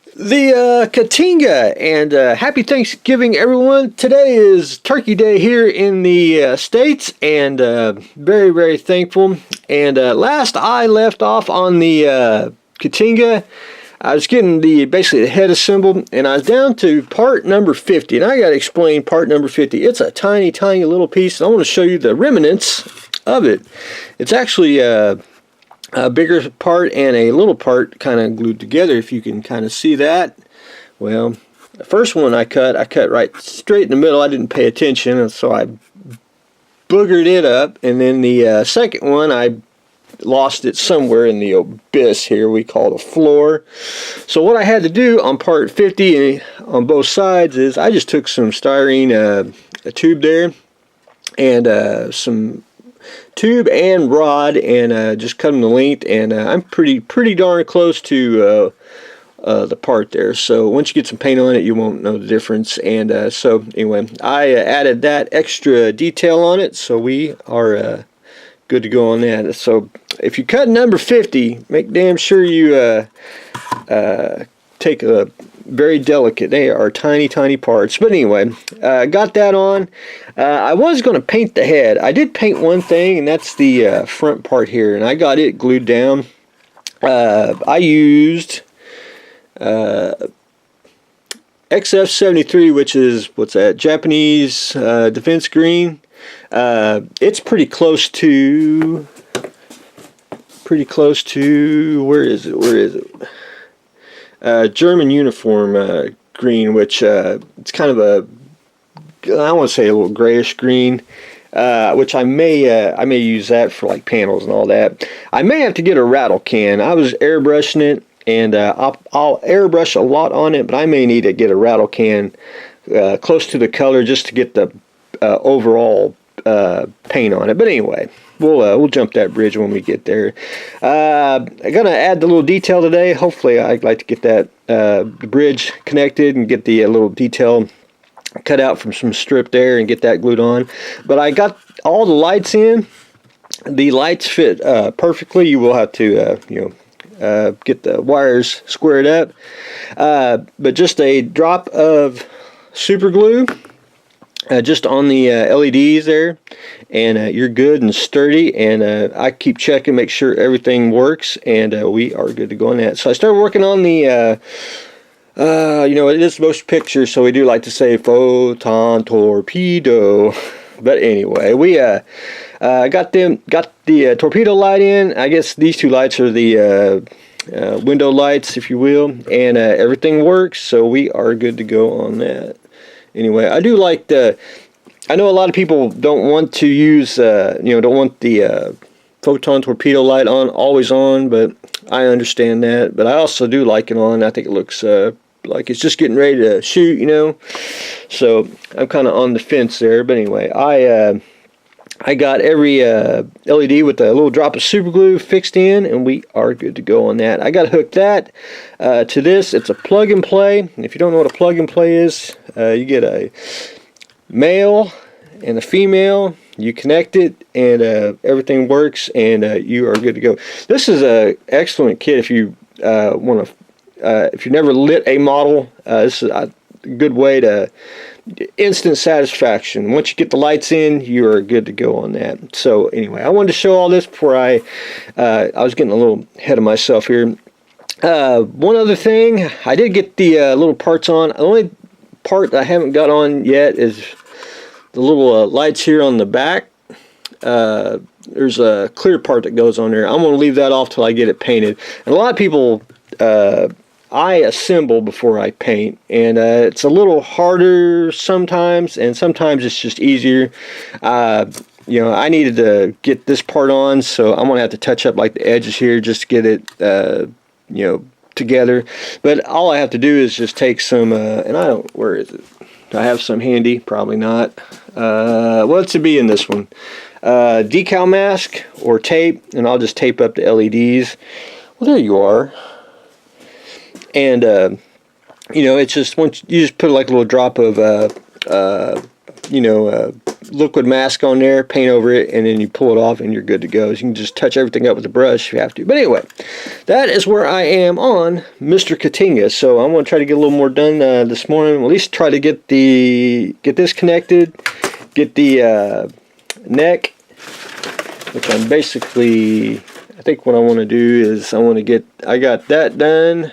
The Ktinga, and happy Thanksgiving, everyone. Today is Turkey Day here in the States, and very, very thankful. And last I left off on the Ktinga, I was getting basically the head assembled, and I was down to part number 50. And I got to explain part number 50. It's a tiny, tiny little piece. I want to show you the remnants of it. It's actually a bigger part and a little part kind of glued together, if you can kind of see that. Well, the first one I cut right straight in the middle. I didn't pay attention, and so I boogered it up. And then the second one, I lost it somewhere in the abyss here we call the floor. So what I had to do on part 50 on both sides is I just took some styrene, a tube there, and some tube and rod, and just cut them to length, and I'm pretty darn close to the part there. So once you get some paint on it, you won't know the difference. And so anyway, I added that extra detail on it, so we are good to go on that. So if you cut number 50, make damn sure you take a very delicate. They are tiny, tiny parts. But anyway, got that on. I was going to paint the head. I did paint one thing, and that's the front part here, and I got it glued down. I used XF73, which is, what's that, Japanese defense green. It's pretty close to, where is it? German uniform green, which it's kind of a, I want to say a little grayish green, which I may use that for like panels and all that. I may have to get a rattle can. I was airbrushing it, and I'll airbrush a lot on it, but I may need to get a rattle can close to the color just to get the overall paint on it. But anyway, we'll jump that bridge when we get there. I'm gonna add the little detail today. Hopefully, I'd like to get that the bridge connected and get the little detail cut out from some strip there and get that glued on. But I got all the lights in. The lights fit perfectly. You will have to get the wires squared up. But just a drop of super glue just on the LEDs there, and you're good and sturdy. And I keep checking, make sure everything works, and we are good to go on that. So I started working on the it is motion picture, so we do like to say photon torpedo. But anyway, we got the torpedo light in. I guess these two lights are the window lights, if you will, and everything works, so we are good to go on that. Anyway, I do like I know a lot of people don't want to use, don't want the photon torpedo light always on, but I understand that. But I also do like it on. I think it looks like it's just getting ready to shoot, So I'm kind of on the fence there. But anyway, I got every LED with a little drop of super glue fixed in, and we are good to go on that. I got to hook that to this. It's a plug and play. If you don't know what a plug and play is, you get a male and a female. You connect it, and everything works, and you are good to go. This is an excellent kit if you want to. If you never lit a model, this is a good way to instant satisfaction. Once you get the lights in, you are good to go on that. So anyway, I wanted to show all this before I was getting a little ahead of myself here. One other thing, I did get the little parts on. The only part that I haven't got on yet is the little lights here on the back. There's a clear part that goes on there. I'm going to leave that off till I get it painted. And a lot of people I assemble before I paint, and it's a little harder sometimes, and sometimes it's just easier. I needed to get this part on, so I'm gonna have to touch up like the edges here just to get it together. But all I have to do is just take some where is it? Do I have some handy? Probably not. What's it be in this one? Decal mask or tape, and I'll just tape up the LEDs. Well, there you are. And it's just once you just put like a little drop of liquid mask on there, paint over it, and then you pull it off and you're good to go. So you can just touch everything up with a brush if you have to. But anyway, that is where I am on Mr. Ktinga. So I'm going to try to get a little more done this morning. At least try to get this connected, get the neck, which I'm basically, I think what I want to do is I got that done.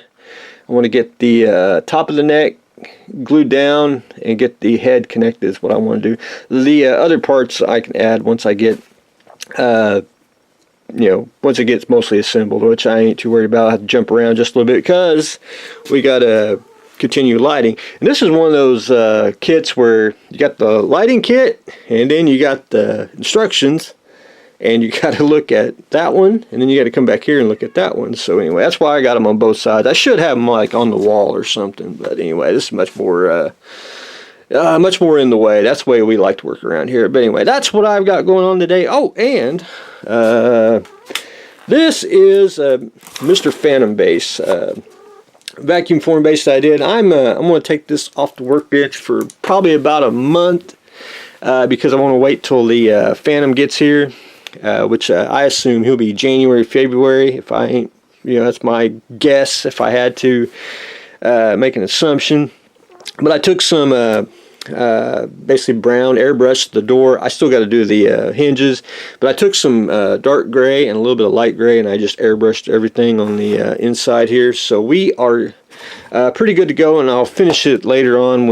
I want to get the top of the neck glued down and get the head connected is what I want to do. The other parts I can add once I get once it gets mostly assembled, which I ain't too worried about. I have to jump around just a little bit because we got to continue lighting. And this is one of those kits where you got the lighting kit and then you got the instructions, and you got to look at that one, and then you got to come back here and look at that one. So anyway, that's why I got them on both sides. I should have them like on the wall or something, but anyway, this is much more in the way. That's the way we like to work around here. But anyway, that's what I've got going on today. Oh, and this is Mr. Phantom base, vacuum form base that I did. I'm going to take this off the workbench for probably about a month because I want to wait till the Phantom gets here. Which I assume he'll be January, February. If I ain't, that's my guess if I had to make an assumption. But I took some basically brown airbrush the door. I still got to do the hinges, but I took some dark gray and a little bit of light gray, and I just airbrushed everything on the inside here. So we are pretty good to go, and I'll finish it later on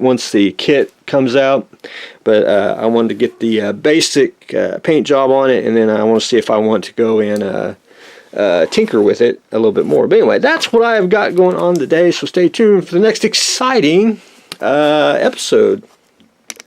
once the kit comes out. But I wanted to get the basic paint job on it, and then I want to see if I want to go and tinker with it a little bit more. But anyway, that's what I've got going on today, so stay tuned for the next exciting episode.